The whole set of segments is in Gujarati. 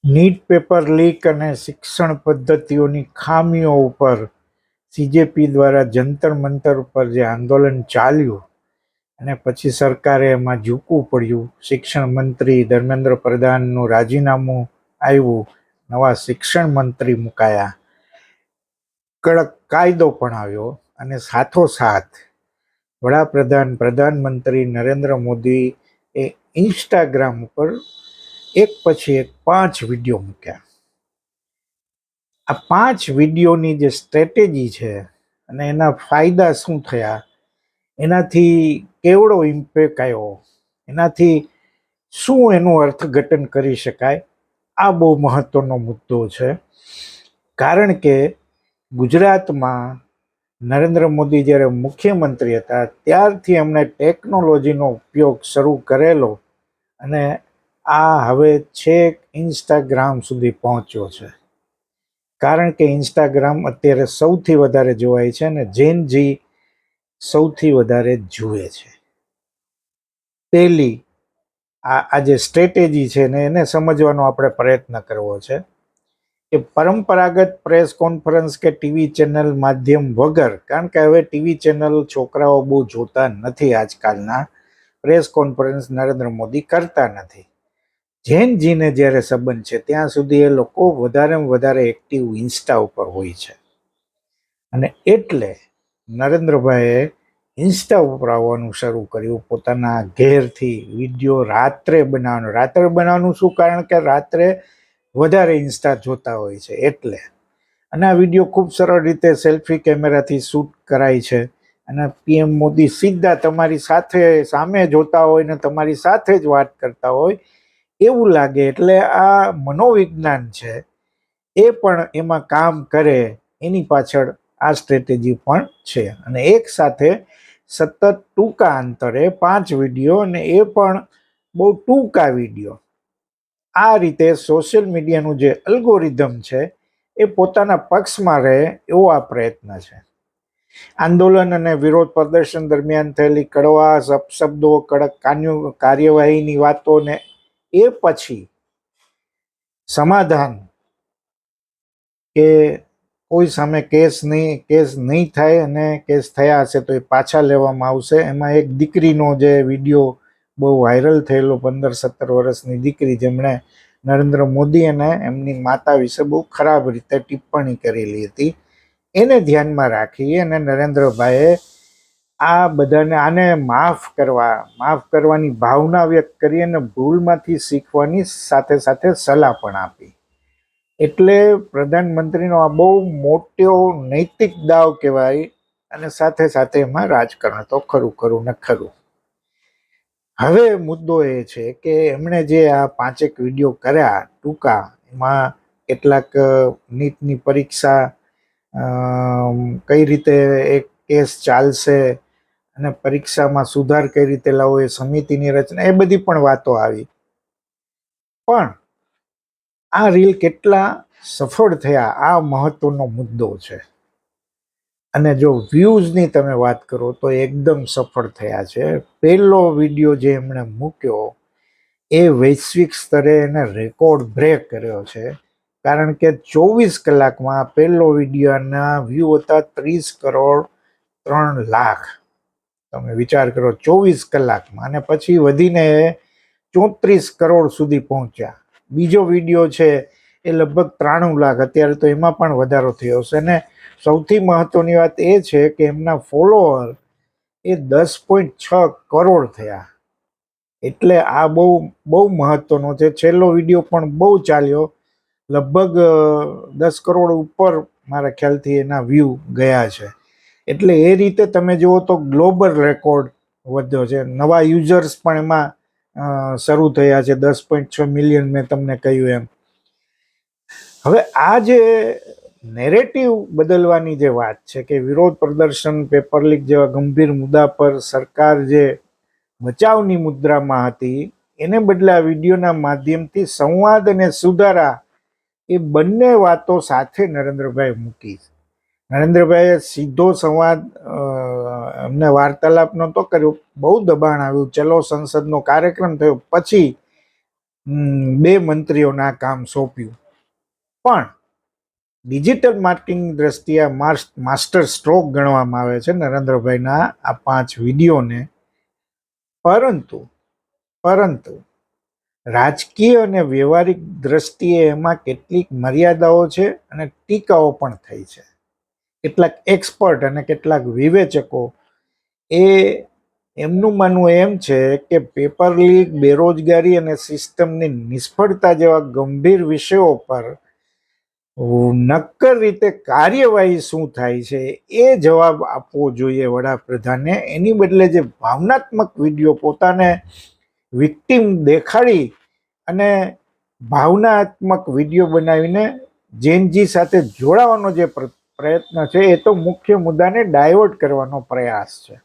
નીટ પેપર લીક અને શિક્ષણ પદ્ધતિઓની ખામીઓ ઉપર સીજેપી દ્વારા જંતર મંતર ઉપર જે આંદોલન ચાલ્યું અને પછી સરકારે એમાં ઝૂકવું પડ્યું. શિક્ષણ મંત્રી ધર્મેન્દ્ર પ્રધાનનું રાજીનામું આવ્યું, નવા શિક્ષણ મંત્રી મુકાયા, કડક કાયદો પણ આવ્યો અને સાથોસાથ વડાપ્રધાન પ્રધાનમંત્રી નરેન્દ્ર મોદી એ ઇન્સ્ટાગ્રામ ઉપર એક પછી એક 5 વિડીયો મૂક્યા. આ 5 વિડીયોની જે સ્ટ્રેટેજી છે અને એના ફાયદા શું થયા, એનાથી કેવડો ઇમ્પેક્ટ આવ્યો, એનાથી શું એનું અર્થઘટન કરી શકાય, આ બહુ મહત્વનો મુદ્દો છે. કારણ કે ગુજરાતમાં નરેન્દ્ર મોદી જ્યારે મુખ્યમંત્રી હતા ત્યારથી એમણે ટેકનોલોજીનો ઉપયોગ શરૂ કરેલો અને આ હવે છેક ઇન્સ્ટાગ્રામ સુધી પહોંચ્યો છે. કારણ કે ઇન્સ્ટાગ્રામ અત્યારે સૌથી વધારે જોવાય છે અને જેન જી સૌથી વધારે જુએ છે. પહેલી આ જે સ્ટ્રેટેજી છે ને એને સમજવાનો આપણે પ્રયત્ન કરવો છે કે પરંપરાગત પ્રેસ કોન્ફરન્સ કે ટીવી ચેનલ માધ્યમ વગર, કારણ કે હવે ટીવી ચેનલ છોકરાઓ બહુ જોતા નથી, આજકાલના પ્રેસ કોન્ફરન્સ નરેન્દ્ર મોદી કરતા નથી. જેન જીને જ્યારે સંબંધ છે ત્યાં સુધી એ લોકો વધારે એક્ટિવ ઇન્સ્ટા ઉપર હોય છે અને એટલે નરેન્દ્રભાઈએ ઇન્સ્ટા ઉપર આવવાનું શરૂ કર્યું. પોતાના ઘેરથી વિડીયો રાત્રે બનાવવાનું શું કારણ કે રાત્રે વધારે ઇન્સ્ટા જોતા હોય છે એટલે. અને આ વિડીયો ખૂબ સરળ રીતે સેલ્ફી કેમેરાથી શૂટ કરાય છે અને પીએમ મોદી સીધા તમારી સાથે સામે જોતા હોય ને તમારી સાથે જ વાત કરતા હોય એવું લાગે. એટલે આ મનોવિજ્ઞાન છે એ પણ એમાં કામ કરે, એની પાછળ આ સ્ટ્રેટેજી પણ છે. અને એક સાથે સતત ટૂંકા અંતરે 5 વિડીયો અને એ પણ બહુ ટૂંકા વિડીયો, આ રીતે સોશિયલ મીડિયાનું જે અલ્ગોરિધમ છે એ પોતાના પક્ષમાં રહે એવો આ પ્રયત્ન છે. આંદોલન અને વિરોધ પ્રદર્શન દરમિયાન થયેલી કડવા શબ્દો, કડક કાર્યવાહીની વાતો ને એ પછી સમાધાન કે કોઈ સામે કેસ નહીં થાય અને કેસ થયા હશે તો એ પાછા લેવામાં આવશે. એમાં એક દીકરીનો જે વિડીયો બહુ વાયરલ થયેલો, 15-17 વર્ષની દીકરી, જેમણે નરેન્દ્ર મોદી અને એમની માતા વિશે બહુ ખરાબ રીતે ટિપ્પણી કરેલી હતી, એને ધ્યાનમાં રાખી અને નરેન્દ્રભાઈએ આ બધાને આને માફ કરવાની ભાવના વ્યક્ત કરી અને ભૂલમાંથી શીખવાની સાથે સાથે સલાહ પણ આપી. એટલે પ્રધાનમંત્રીનો આ બહુ મોટો નૈતિક દાવ કહેવાય અને સાથે સાથે એમાં રાજકારણ તો ખરું ને ખરું. હવે મુદ્દો એ છે કે એમણે જે આ 5 વિડીયો કર્યા ટૂંકા, એમાં કેટલાક નીટની પરીક્ષા કઈ રીતે એક કેસ ચાલશે અને પરીક્ષામાં સુધાર કઈ રીતે લાવવો, એ સમિતિની રચના, એ બધી પણ વાતો આવી. પણ આ રીલ કેટલા સફળ થયા આ મહત્વનો મુદ્દો છે. અને જો વ્યૂઝની તમે વાત કરો તો એકદમ સફળ થયા છે. પહેલો વિડીયો જે એમણે મૂક્યો એ વૈશ્વિક સ્તરે એને રેકોર્ડ બ્રેક કર્યો છે. કારણ કે 24 કલાકમાં પહેલો વિડીયોના વ્યૂ હતા 30,03,00,000. તમે વિચાર કરો, 24 કલાકમાં. અને પછી વધીને 34 કરોડ સુધી પહોંચ્યા. બીજો વિડીયો છે એ લગભગ 93 લાખ, અત્યારે તો એમાં પણ વધારો થયો છે. અને સૌથી મહત્વની વાત એ છે કે એમના ફોલોઅર એ 10.6 કરોડ થયા. એટલે આ બહુ મહત્વનો છે. છેલ્લો વિડીયો પણ બહુ ચાલ્યો, લગભગ 10 કરોડ ઉપર મારા ખ્યાલથી એના વ્યૂ ગયા છે. એટલે એ રીતે તમે જુઓ તો ગ્લોબલ રેકોર્ડ વધ્યો છે. નવા યુઝર્સ પણ એમાં શરૂ થયા છે, 10.6 મિલિયન મેં તમને કહ્યું એમ. હવે આ જે નેરેટિવ બદલવાની જે વાત છે કે વિરોધ પ્રદર્શન, પેપર લીક જેવા ગંભીર મુદ્દા પર સરકાર જે બચાવની મુદ્રામાં હતી, એને બદલે આ વિડીયોના માધ્યમથી સંવાદ અને સુધારા, એ બંને વાતો સાથે નરેન્દ્રભાઈ મૂકી. નરેન્દ્રભાઈએ સીધો સંવાદ, અમને વાર્તાલાપ નહોતો કર્યો, બહુ દબાણ આવ્યું. ચલો સંસદનો કાર્યક્રમ થયો, પછી બે મંત્રીઓને આ કામ સોંપ્યું. પણ ડિજિટલ માર્કેટિંગ દ્રષ્ટિએ માસ્ટર સ્ટ્રોક ગણવામાં આવે છે નરેન્દ્રભાઈના આ 5 વિડીયોને. પરંતુ રાજકીય અને વ્યવહારિક દ્રષ્ટિએ એમાં કેટલીક મર્યાદાઓ છે અને ટીકાઓ પણ થઈ છે. કેટલાક એક્સપર્ટ અને કેટલાક વિવેચકો એમનું માનવું એમ છે કે પેપર લીક, બેરોજગારી અને સિસ્ટમની નિષ્ફળતા જેવા ગંભીર વિષયો પર નક્કર રીતે કાર્યવાહી શું થાય છે એ જવાબ આપવો જોઈએ વડાપ્રધાને. એની બદલે જે ભાવનાત્મક વિડીયો પોતાને વિક્ટિમ દેખાડી અને ભાવનાત્મક વિડીયો બનાવીને જેનજી સાથે જોડાવાનો જે પ્રયત્ન છે એ તો મુખ્ય મુદ્દાને ડાયવર્ટ કરવાનો પ્રયાસ છે.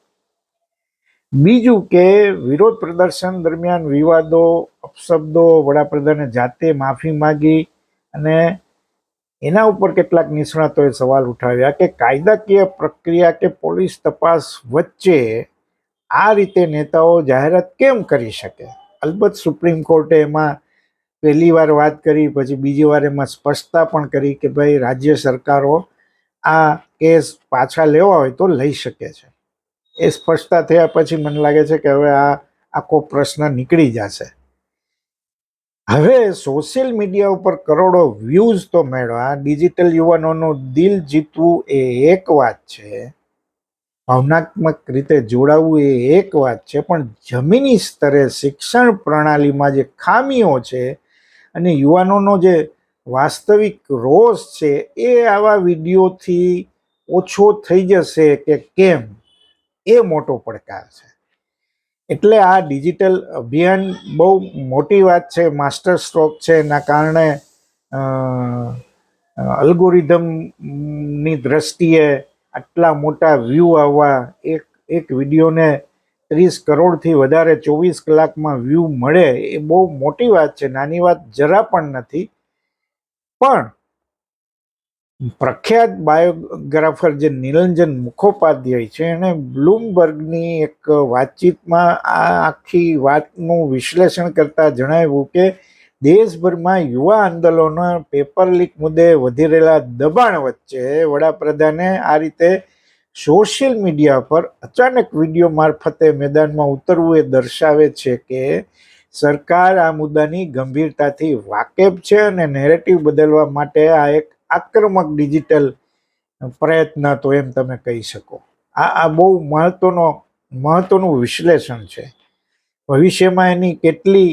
બીજું કે વિરોધ પ્રદર્શન દરમિયાન વિવાદો, અપશબ્દો, વડાપ્રધાને જાતે માફી માંગી અને એના ઉપર કેટલાક નિષ્ણાતોએ સવાલ ઉઠાવ્યા કે કાયદાકીય પ્રક્રિયા કે પોલીસ તપાસ વચ્ચે આ રીતે નેતાઓ જાહેરાત કેમ કરી શકે. અલબત્ત સુપ્રીમ કોર્ટે એમાં પહેલી વાર વાત કરી, પછી બીજી વાર એમાં સ્પષ્ટતા પણ કરી કે ભાઈ રાજ્ય સરકારો આ કેસ પાછા લેવા હોય તો લઈ શકે છે. એ સ્પષ્ટતા થયા પછી મને લાગે છે કે હવે આ આખો પ્રશ્ન નીકળી જશે. હવે સોશિયલ મીડિયા ઉપર કરોડો વ્યૂઝ તો મેળવા, ડિજિટલ યુવાનોનું દિલ જીતવું એ એક વાત છે, ભાવનાત્મક રીતે જોડાવવું એ એક વાત છે, પણ જમીની સ્તરે શિક્ષણ પ્રણાલીમાં જે ખામીઓ છે અને યુવાનોનો જે વાસ્તવિક રોષ છે એ આવા વિડીયોથી ઓછો થઈ જશે કે કેમ, એ મોટો પડકાર છે. એટલે આ ડિજિટલ અભિયાન બહુ મોટી વાત છે, માસ્ટર સ્ટ્રોક છે. એના કારણે અલ્ગોરિધમની દ્રષ્ટિએ આટલા મોટા વ્યૂ આવવા, એક વિડીયોને 30 કરોડથી વધારે 24 કલાકમાં વ્યૂ મળે એ બહુ મોટી વાત છે, નાની વાત જરા પણ નથી. પણ પ્રખ્યાત બાયોગ્રાફર જે નિરંજન મુખોપાધ્યાય છે એને બ્લૂમબર્ગની એક વાતચીતમાં આ આખી વાતનું વિશ્લેષણ કરતા જણાવ્યું કે દેશભરમાં યુવા આંદોલનો પેપર લીક મુદ્દે વધી રહેલા દબાણ વચ્ચે વડાપ્રધાને આ રીતે સોશિયલ મીડિયા પર અચાનક વિડીયો મારફતે મેદાનમાં ઉતરવું એ દર્શાવે છે કે સરકાર આ મુદ્દાની ગંભીરતાથી વાકેફ છે અને નેરેટિવ બદલવા માટે આ એક આક્રમક ડિજિટલ પ્રયત્ન તો એમ તમે કહી શકો. આ બહુ મહત્વનું વિશ્લેષણ છે. ભવિષ્યમાં એની કેટલી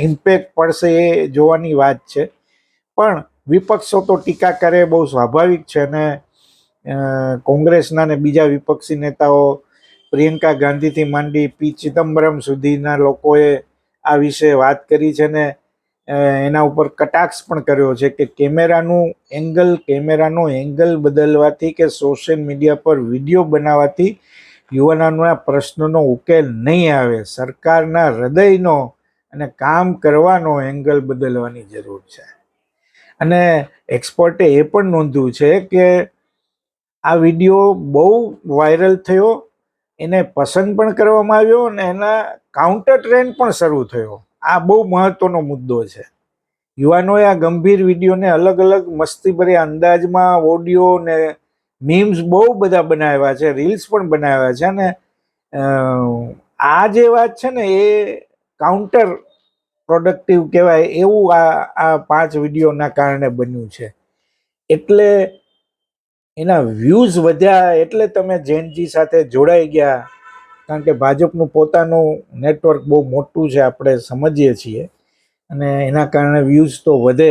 ઇમ્પેક્ટ પડશે એ જોવાની વાત છે. પણ વિપક્ષો તો ટીકા કરે, બહુ સ્વાભાવિક છે. અને કોંગ્રેસના ને બીજા વિપક્ષી નેતાઓ, પ્રિયંકા ગાંધીથી માંડી પી ચિદમ્બરમ સુધીના લોકોએ આ વિશે વાત કરી છે ને એના ઉપર કટાક્ષ પણ કર્યો છે કે કેમેરાનો એંગલ બદલવાથી કે સોશિયલ મીડિયા પર વિડીયો બનાવવાથી યુવાનોના પ્રશ્નોનો ઉકેલ નહીં આવે. સરકારના હૃદયનો અને કામ કરવાનો એંગલ બદલવાની જરૂર છે. અને એક્સપર્ટે એ પણ નોંધ્યું છે કે આ વિડીયો બહુ વાયરલ થયો, એને પસંદ પણ કરવામાં આવ્યો અને એના કાઉન્ટર ટ્રેન્ડ પણ શરૂ થયો. આ બહુ મહત્વનો મુદ્દો છે. યુવાનોએ આ ગંભીર વિડીયોને અલગ અલગ મસ્તીભર્યા અંદાજમાં ઓડિયો ને મીમ્સ બહુ બધા બનાવ્યા છે, રીલ્સ પણ બનાવ્યા છે. અને આ જે વાત છે ને એ કાઉન્ટર પ્રોડક્ટિવ કહેવાય એવું આ 5 વિડીયોના કારણે બન્યું છે. એટલે એના વ્યૂઝ વધ્યા એટલે તમે જેનજી સાથે જોડાઈ ગયા, કારણ કે ભાજપનું પોતાનું નેટવર્ક બહુ મોટું છે, આપણે સમજીએ છીએ. અને એના કારણે વ્યૂઝ તો વધે,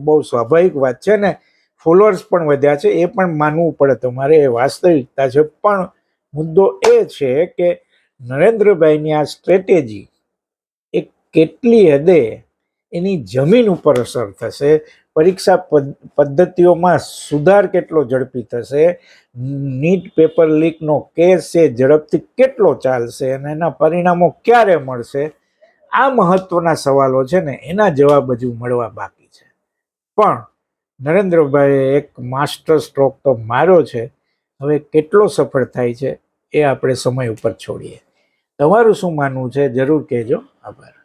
બહુ સ્વાભાવિક વાત છે. ને ફોલોઅર્સ પણ વધ્યા છે, એ પણ માનવું પડે તમારે, એ વાસ્તવિકતા છે. પણ મુદ્દો એ છે કે નરેન્દ્રભાઈની આ સ્ટ્રેટેજી એ કેટલી હદે એની જમીન ઉપર અસર થશે, પરીક્ષા પદ્ધતિઓમાં સુધાર કેટલો ઝડપી થશે, નીટ પેપર લીકનો કેસ છે ઝડપથી કેટલો ચાલશે અને એના પરિણામો ક્યારે મળશે, આ મહત્વના સવાલો છે ને એના જવાબ હજુ મળવા બાકી છે. પણ નરેન્દ્રભાઈએ એક માસ્ટર સ્ટ્રોક તો માર્યો છે. હવે કેટલો સફળ થાય છે એ આપણે સમય ઉપર છોડીએ. તમારું શું માનવું છે જરૂર કહેજો. આભાર.